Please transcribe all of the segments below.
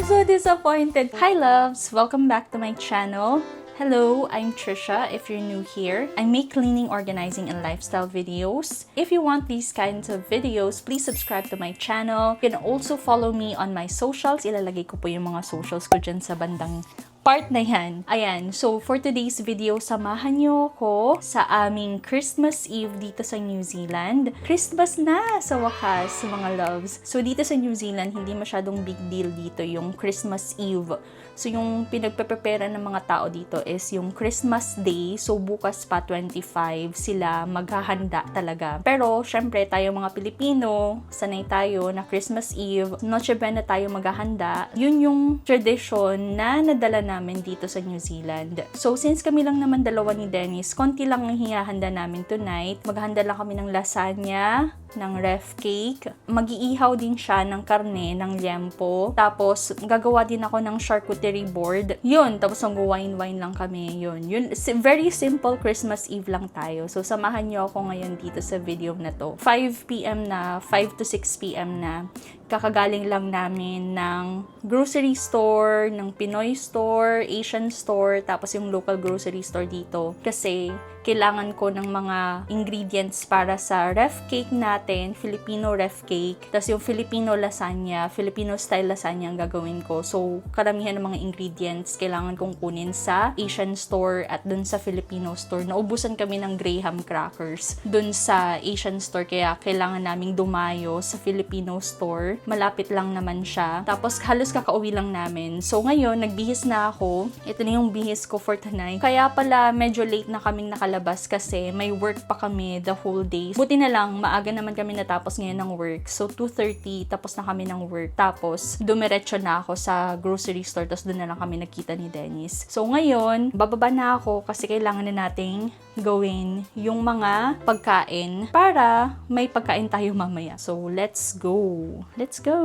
so disappointed. Hi loves! Welcome back to my channel. Hello, I'm Trisha. If you're new here, I make cleaning, organizing, and lifestyle videos. If you want these kinds of videos, please subscribe to my channel. You can also follow me on my socials. Ilalagay ko po yung mga socials ko dyan sa bandang part na yan. Ayan, so for today's video, samahan nyo ko sa aming Christmas Eve dito sa New Zealand. Christmas na sa wakas, mga loves. So dito sa New Zealand, hindi masyadong big deal dito yung Christmas Eve. So yung pinagpe-prepare ng mga tao dito is yung Christmas Day. So bukas pa 25 sila maghahanda talaga. Pero syempre tayo mga Pilipino, sanay tayo na Christmas Eve, Noche Buena tayo maghahanda. Yun yung tradition na nadala namin dito sa New Zealand. So since kami lang naman dalawa ni Dennis, konti lang ang hihahanda namin tonight. Maghahanda lang kami ng lasagna, ng ref cake. Mag-iihaw din siya ng karne, ng liempo. Tapos gagawa din ako ng charcuterie board. Yun, tapos mag-wine-wine lang kami. Yun. Very simple Christmas Eve lang tayo. So samahan niyo ako ngayon dito sa video na to. 5 p.m. na, 5 to 6 p.m. na. Kakagaling lang namin ng grocery store, ng Pinoy store, Asian store, tapos yung local grocery store dito. Kasi kailangan ko ng mga ingredients para sa ref cake natin, Filipino ref cake. Tapos yung Filipino lasagna, Filipino style lasagna ang gagawin ko. So karamihan ng mga ingredients kailangan kong kunin sa Asian store at dun sa Filipino store. Naubusan kami ng Graham crackers dun sa Asian store, kaya kailangan naming dumayo sa Filipino store. Malapit lang naman siya. Tapos halos kakauwi lang namin. So ngayon, nagbihis na ako. Ito na yung bihis ko for tonight. Kaya pala medyo late na kaming nakalabas kasi may work pa kami the whole day. Buti na lang, maaga naman kami natapos ngayon ng work. So 2:30 tapos na kami ng work. Tapos dumiretso na ako sa grocery store. Tapos doon na lang kami nakita ni Dennis. So ngayon, bababa na ako kasi kailangan na nating gawin yung mga pagkain para may pagkain tayo mamaya. So let's go! Let's go!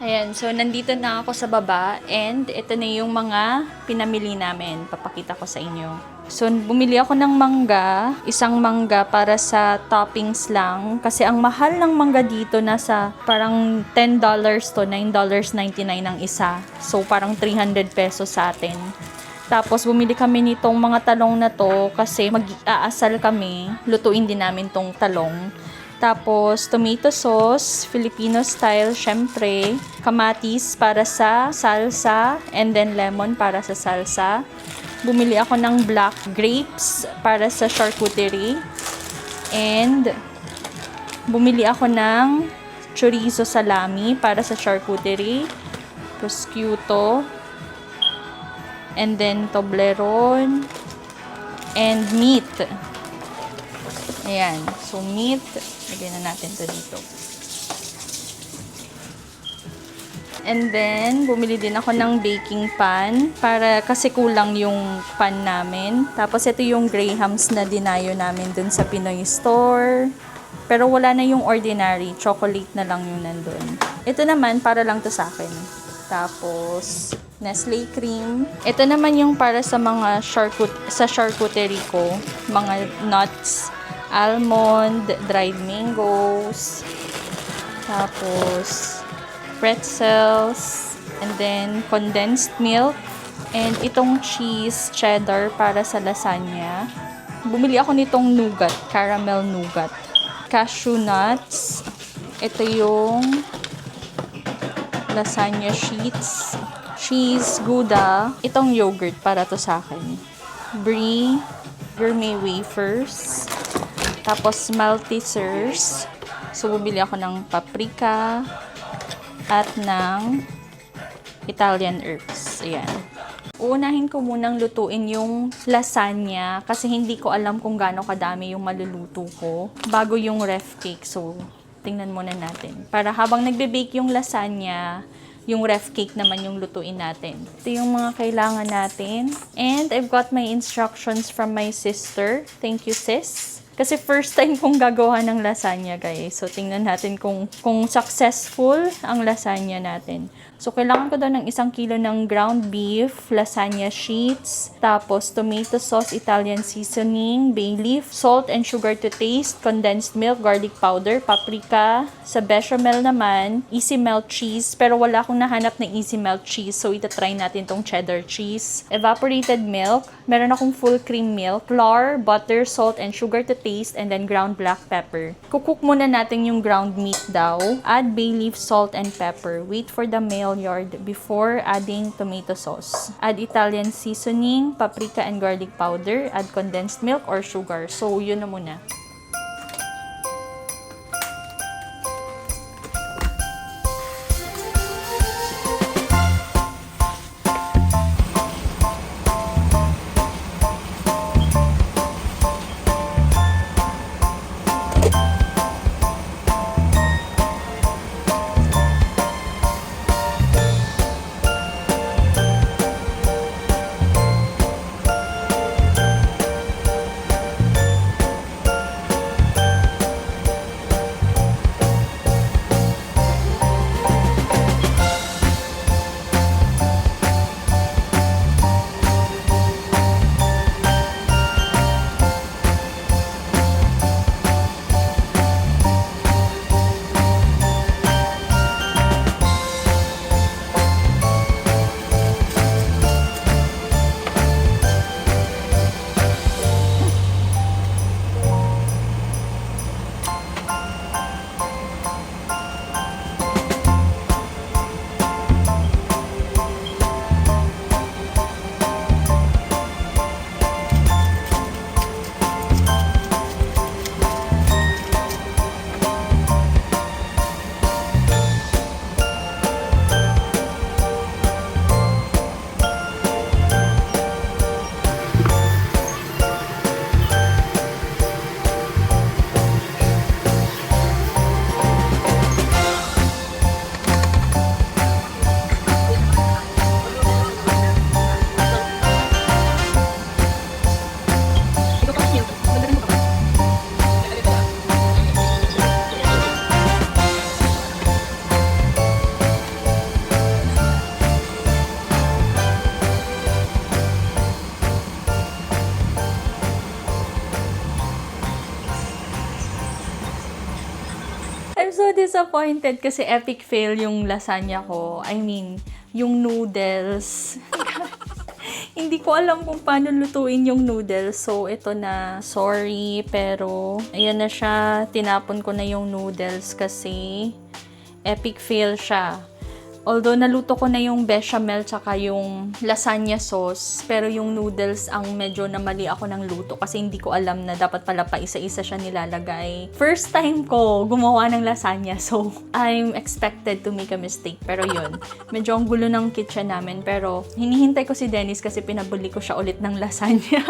Ayan, so nandito na ako sa baba and ito na yung mga pinamili namin. Papakita ko sa inyo. So bumili ako ng mangga, isang mangga para sa toppings lang. Kasi ang mahal ng mangga dito nasa parang $10 to $9.99 ang isa. So parang 300 pesos sa atin. Tapos bumili kami nitong mga talong na to kasi mag-aasal kami. Lutuin din namin tong talong. Tapos, tomato sauce, Filipino style, syempre. Kamatis para sa salsa. And then, lemon para sa salsa. Bumili ako ng black grapes para sa charcuterie. And, bumili ako ng chorizo salami para sa charcuterie. Prosciutto. And then, Toblerone. And meat. Ayan. So, meat. Lagyan na natin to dito. And then, bumili din ako ng baking pan para kasi kulang yung pan namin. Tapos, ito yung Grahams na dinayo namin dun sa Pinoy store. Pero wala na yung ordinary. Chocolate na lang yung nandun. Ito naman, para lang to sa akin. Tapos, Nestle cream. Ito naman yung para sa mga charcuterie ko. Mga nuts. Almond, dried mangoes, tapos pretzels, and then condensed milk, and itong cheese cheddar para sa lasagna. Bumili ako nitong nougat, caramel nougat. Cashew nuts. Ito yung lasagna sheets. Cheese, gouda. Itong yogurt para to sa akin. Brie, gourmet wafers. Tapos, Maltesers. So, bumili ako ng paprika at ng Italian herbs. Ayan. Uunahin ko munang lutuin yung lasagna kasi hindi ko alam kung gaano kadami yung maluluto ko bago yung ref cake. So, tingnan muna natin. Para habang nagbe-bake yung lasagna, yung ref cake naman yung lutuin natin. Ito yung mga kailangan natin. And I've got my instructions from my sister. Thank you, sis. Kasi first time kong gagawa ng lasagna, guys. So, tingnan natin kung successful ang lasagna natin. So, kailangan ko daw ng 1 kilo ng ground beef, lasagna sheets, tapos tomato sauce, Italian seasoning, bay leaf, salt and sugar to taste, condensed milk, garlic powder, paprika. Sa bechamel naman, easy melt cheese, pero wala akong nahanap na easy melt cheese, so itatry natin tong cheddar cheese. Evaporated milk, meron akong full cream milk, flour, butter, salt, and sugar to taste, and then ground black pepper. Kukuk muna natin yung ground meat daw. Add bay leaf, salt, and pepper. Wait for the Maillard before adding tomato sauce. Add Italian seasoning, paprika, and garlic powder. Add condensed milk or sugar. So, yun na muna. I'm so disappointed kasi epic fail yung lasagna ko. I mean, yung noodles. Hindi ko alam kung paano lutuin yung noodles. So, ito na. Sorry, pero ayan na siya. Tinapon ko na yung noodles kasi epic fail siya. Although, naluto ko na yung bechamel tsaka yung lasagna sauce, pero yung noodles ang medyo namali ako ng luto kasi hindi ko alam na dapat pala pa isa-isa siya nilalagay. First time ko gumawa ng lasagna, so I'm expected to make a mistake. Pero yun, medyo ang gulo ng kitchen namin, pero hinihintay ko si Dennis kasi pinabuli ko siya ulit ng lasagna.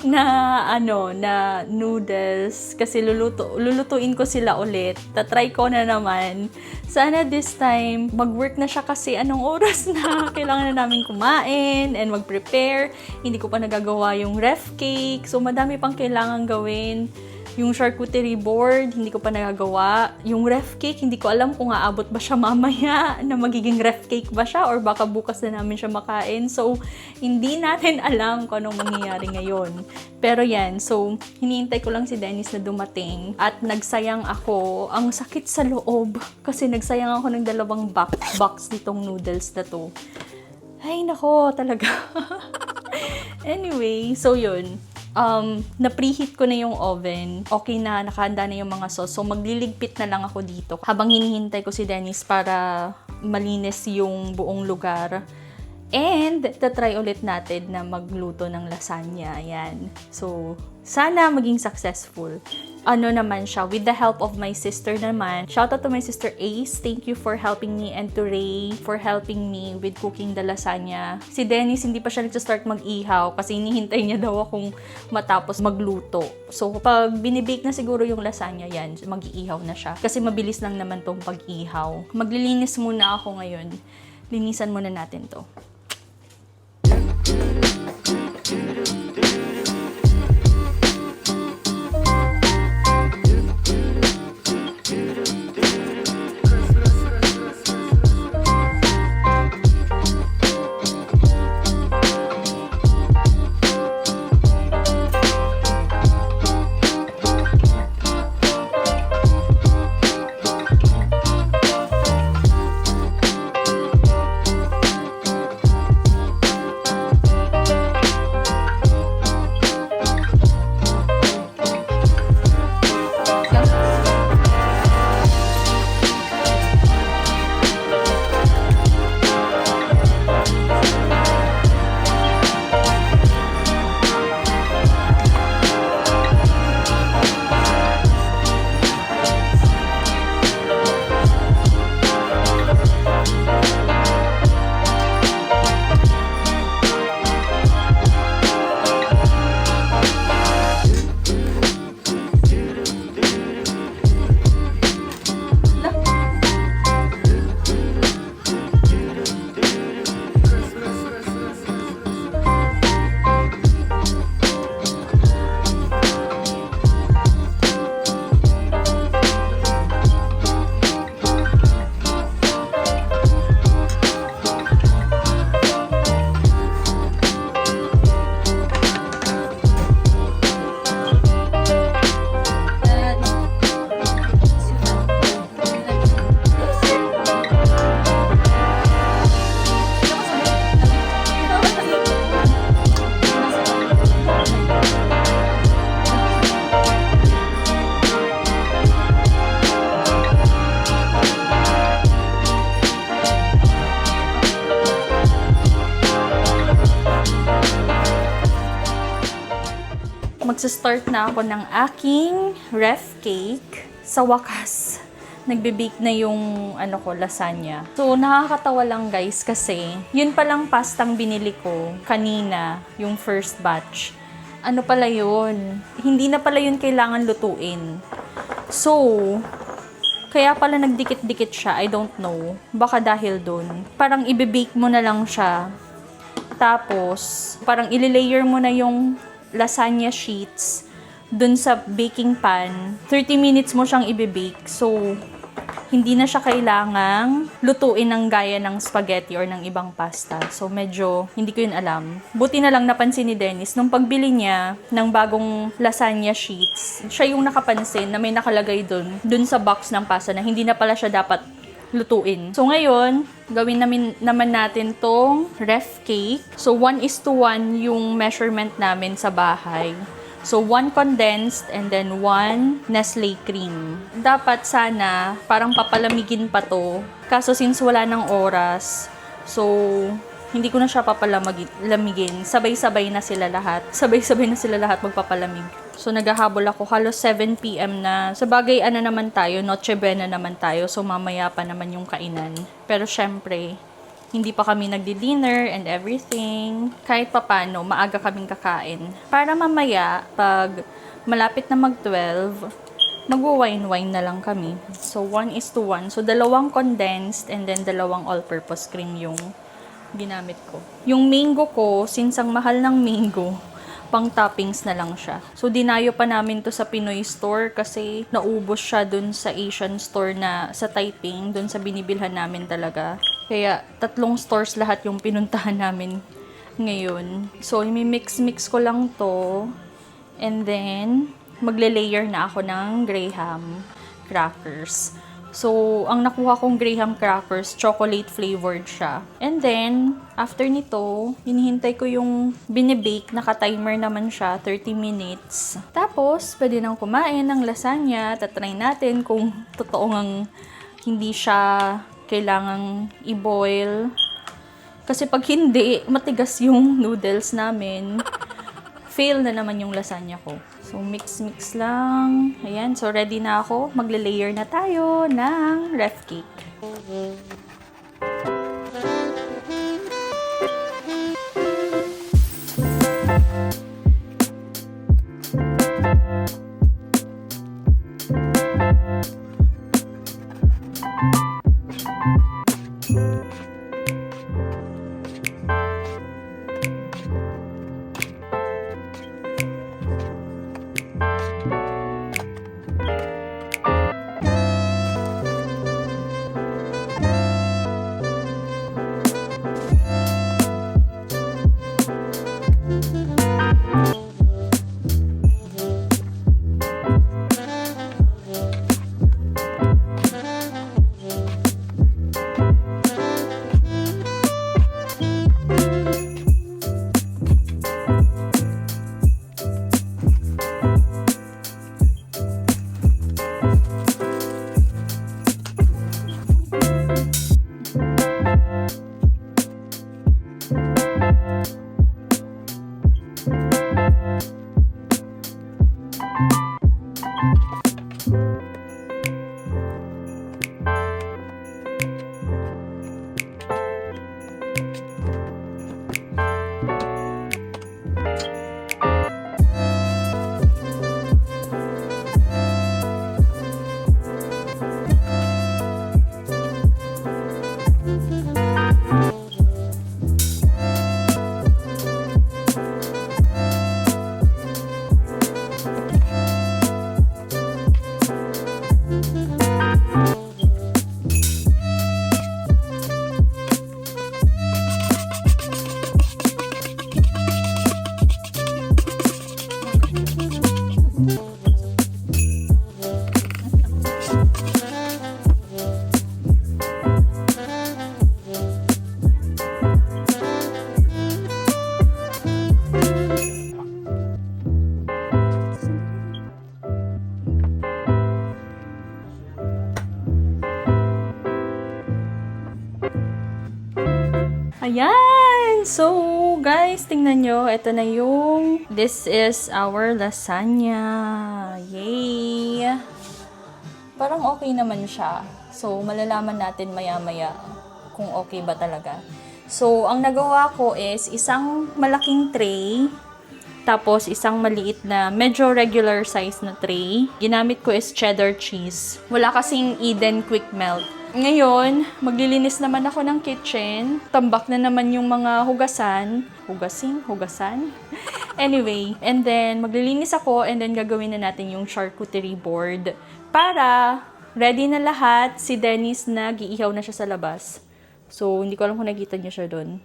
na noodles kasi lulutuin ko sila ulit. Tatry ko na naman. Sana this time mag-work na siya kasi anong oras na kailangan na namin kumain and mag-prepare. Hindi ko pa nagagawa yung ref cake. So madami pang kailangan gawin. Yung charcuterie board, hindi ko pa nagagawa. Yung ref cake, hindi ko alam kung aabot ba siya mamaya, na magiging ref cake ba siya, or baka bukas na namin siya makain. So, hindi natin alam kung anong mangyayari ngayon. Pero yan, so, hinihintay ko lang si Dennis na dumating. At nagsayang ako. Ang sakit sa loob. Kasi nagsayang ako ng 2 box nitong noodles na to. Ay, nako, talaga. Anyway, so yun. Na-preheat ko na yung oven. Okay na, nakahanda na yung mga sauce. So, magliligpit na lang ako dito habang hinihintay ko si Dennis para malinis yung buong lugar. And, tatry ulit natin na magluto ng lasagna. Ayan. So, sana maging successful. Ano naman siya, with the help of my sister naman. Shout out to my sister Ace. Thank you for helping me, and to Ray for helping me with cooking the lasagna. Si Dennis, hindi pa siya nag-start mag-ihaw kasi hinihintay niya daw akong matapos magluto. So, pag binibake na siguro yung lasagna, yan, mag-iihaw na siya. Kasi mabilis lang naman tong pag-ihaw. Maglilinis muna ako ngayon. Linisan muna natin to. nag-start na ako ng aking ref cake. Sa wakas, nagbe-bake na yung lasagna. So, nakakatawa lang guys kasi yun palang pastang binili ko kanina, yung first batch. Ano pala yun? Hindi na pala yun kailangan lutuin. So, kaya pala nagdikit-dikit siya, I don't know. Baka dahil dun. Parang ibe-bake mo na lang siya. Tapos, parang ililayer mo na yung lasagna sheets dun sa baking pan. 30 minutes mo siyang ibe-bake. So, hindi na siya kailangang lutuin ng gaya ng spaghetti or ng ibang pasta. So, medyo hindi ko yun alam. Buti na lang napansin ni Dennis, nung pagbili niya ng bagong lasagna sheets, siya yung nakapansin na may nakalagay dun sa box ng pasta na hindi na pala siya dapat lutuin. So, ngayon, gawin naman natin tong ref cake. So, 1:1 yung measurement namin sa bahay. So, 1 condensed and then 1 Nestle cream. Dapat sana, parang papalamigin pa to. Kaso since wala ng oras, so, hindi ko na siya papalamigin. Sabay-sabay na sila lahat. Sabay-sabay na sila lahat magpapalamig. So, naghahabol ako. Halos 7 p.m. na. Sa bagay, naman tayo? Noche Buena naman tayo. So, mamaya pa naman yung kainan. Pero, syempre, hindi pa kami nagdi-dinner and everything. Kahit papano, maaga kaming kakain. Para mamaya, pag malapit na mag-12, mag-wine-wine na lang kami. So, 1:1. So, 2 condensed and then 2 all-purpose cream yung ginamit ko. Yung mango ko, since ang mahal ng mango, pang toppings na lang siya. So, dinayo pa namin to sa Pinoy store kasi naubos siya dun sa Asian store na sa Taiping, dun sa binibilhan namin talaga. Kaya, 3 stores lahat yung pinuntahan namin ngayon. So, i-mix ko lang to. And then, magle-layer na ako ng Graham crackers. So, ang nakuha kong Graham crackers, chocolate flavored siya. And then, after nito, hinihintay ko yung binibake, naka-timer naman siya, 30 minutes. Tapos, pwede nang kumain ng lasagna. Tatry natin kung totoo ngang hindi siya kailangang i-boil. Kasi pag hindi, matigas yung noodles namin. Fail na naman yung lasagna ko. So, mix lang. Ayan. So, ready na ako. Magle-layer na tayo ng ref cake. Ayan! So, guys, tingnan nyo. Ito na yung, this is our lasagna. Yay! Parang okay naman siya. So, malalaman natin maya-maya kung okay ba talaga. So, ang nagawa ko is isang malaking tray, tapos isang maliit na, medyo regular size na tray. Ginamit ko is cheddar cheese. Wala kasing Eden Quick Melt. Ngayon, maglilinis naman ako ng kitchen. Tambak na naman yung mga hugasan. Hugasan? Anyway, and then maglilinis ako and then gagawin na natin yung charcuterie board. Para ready na lahat, si Dennis nag-iihaw na siya sa labas. So, hindi ko alam kung nakita niyo siya doon.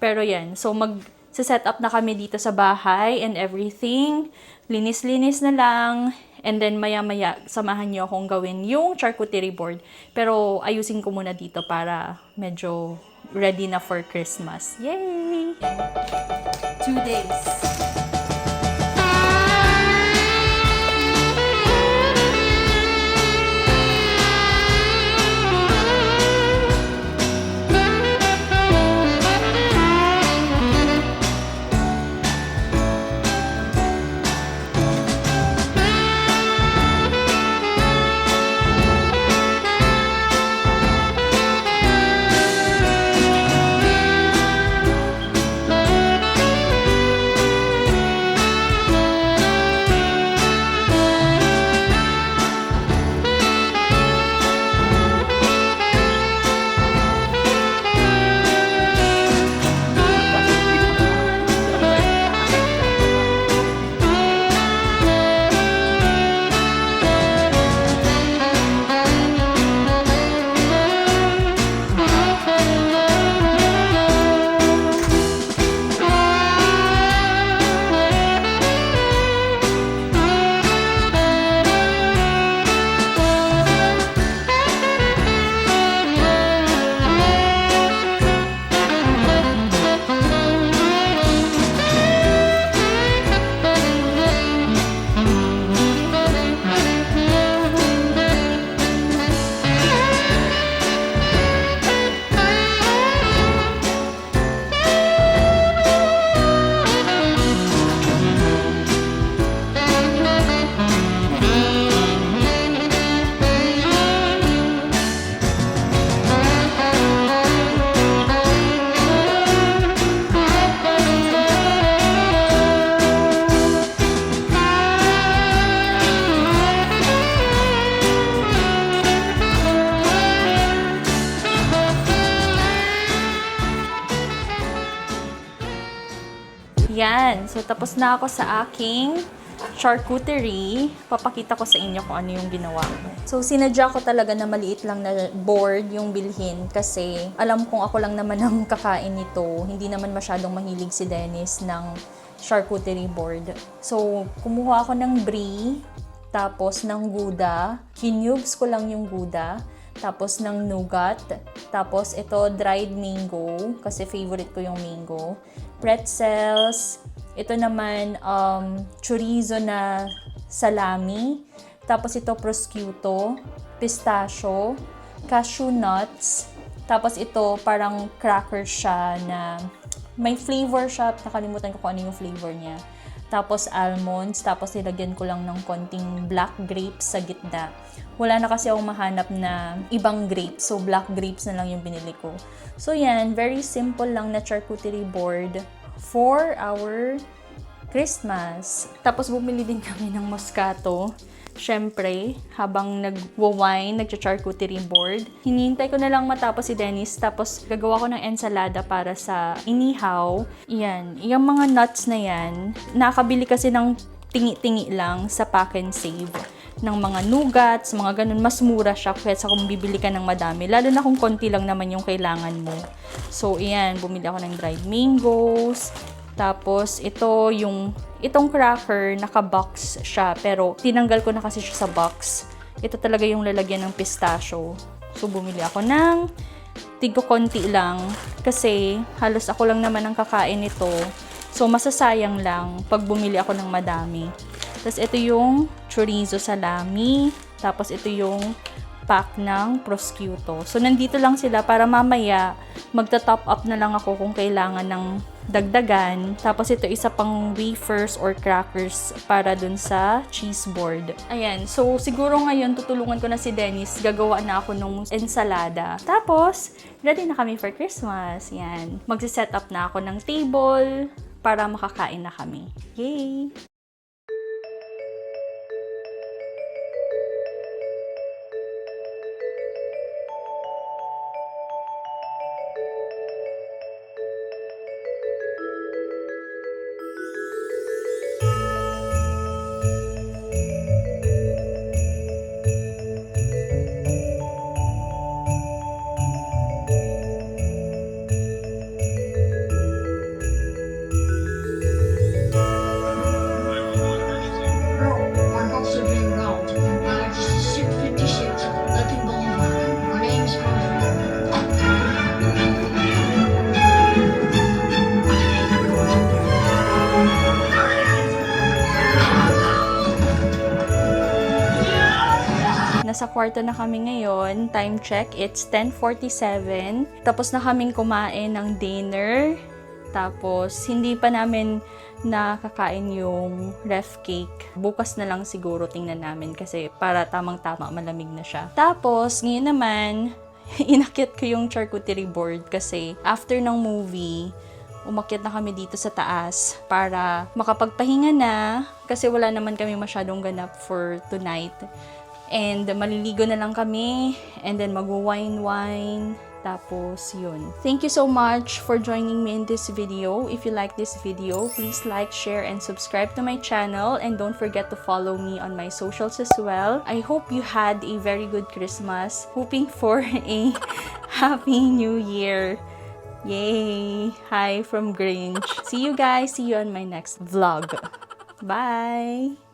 Pero yan, so mag-set up na kami dito sa bahay and everything. Linis-linis na lang. And then, maya-maya, samahan niyo akong gawin yung charcuterie board. Pero, ayusin ko muna dito para medyo ready na for Christmas. Yay! 2 days. Yan. So, tapos na ako sa aking charcuterie. Papakita ko sa inyo kung ano yung ginawa ko. So, sinadya ko talaga na maliit lang na board yung bilhin kasi alam kong ako lang naman ang kakain nito. Hindi naman masyadong mahilig si Dennis ng charcuterie board. So, kumuha ako ng brie, tapos ng gouda. Kinubes ko lang yung gouda. Tapos ng nougat. Tapos ito dried mango kasi favorite ko yung mango. Pretzels. Ito naman chorizo na salami. Tapos ito prosciutto, pistachio, cashew nuts. Tapos ito parang cracker siya na may flavor siya. Nakalimutan ko kung ano yung flavor niya. Tapos almonds. Tapos nilagyan ko lang ng konting black grapes sa gitna. Wala na kasi akong mahanap na ibang grapes. So, black grapes na lang yung binili ko. So, yan. Very simple lang na charcuterie board for our Christmas. Tapos, bumili din kami ng Moscato. Siyempre, habang nagwa-wine, nagcha-charcuterie board. Hinihintay ko na lang matapos si Dennis. Tapos, gagawa ko ng ensalada para sa inihaw. Yan. Yung mga nuts na yan, nakabili kasi ng tingi-tingi lang sa Pack and Save. Ng mga nougats, mga ganun, mas mura siya kaysa kung bibili ka ng madami. Lalo na kung konti lang naman yung kailangan mo. So, ayan, bumili ako ng dried mangoes. Tapos, itong cracker, naka-box siya. Pero, tinanggal ko na kasi siya sa box. Ito talaga yung lalagyan ng pistachio. So, bumili ako ng tig-konti lang. Kasi, halos ako lang naman ang kakain nito. So, masasayang lang pag bumili ako ng madami. Tapos, ito yung chorizo salami. Tapos, ito yung pack ng prosciutto. So, nandito lang sila para mamaya magta-top up na lang ako kung kailangan ng dagdagan. Tapos ito isa pang wafers or crackers para dun sa cheese board. Ayan. So, siguro ngayon tutulungan ko na si Dennis. Gagawa na ako ng ensalada. Tapos, ready na kami for Christmas. Yan. Magsiset up na ako ng table para makakain na kami. Yay! Nasa kwarto na kami ngayon. Time check, it's 10:47. Tapos na kaming kumain ng dinner. Tapos, hindi pa namin nakakain yung ref cake. Bukas na lang siguro tingnan namin kasi para tamang-tama malamig na siya. Tapos, ngayon naman, inakyat ko yung charcuterie board kasi after ng movie, umakyat na kami dito sa taas para makapagpahinga na kasi wala naman kami masyadong ganap for tonight. And maliligo na lang kami and then mag-wine. Tapos yun. Thank you so much for joining me in this video. If you like this video, please like, share, and subscribe to my channel. And don't forget to follow me on my socials as well. I hope you had a very good Christmas. Hoping for a Happy New Year. Yay! Hi from Grinch. See you guys. See you on my next vlog. Bye!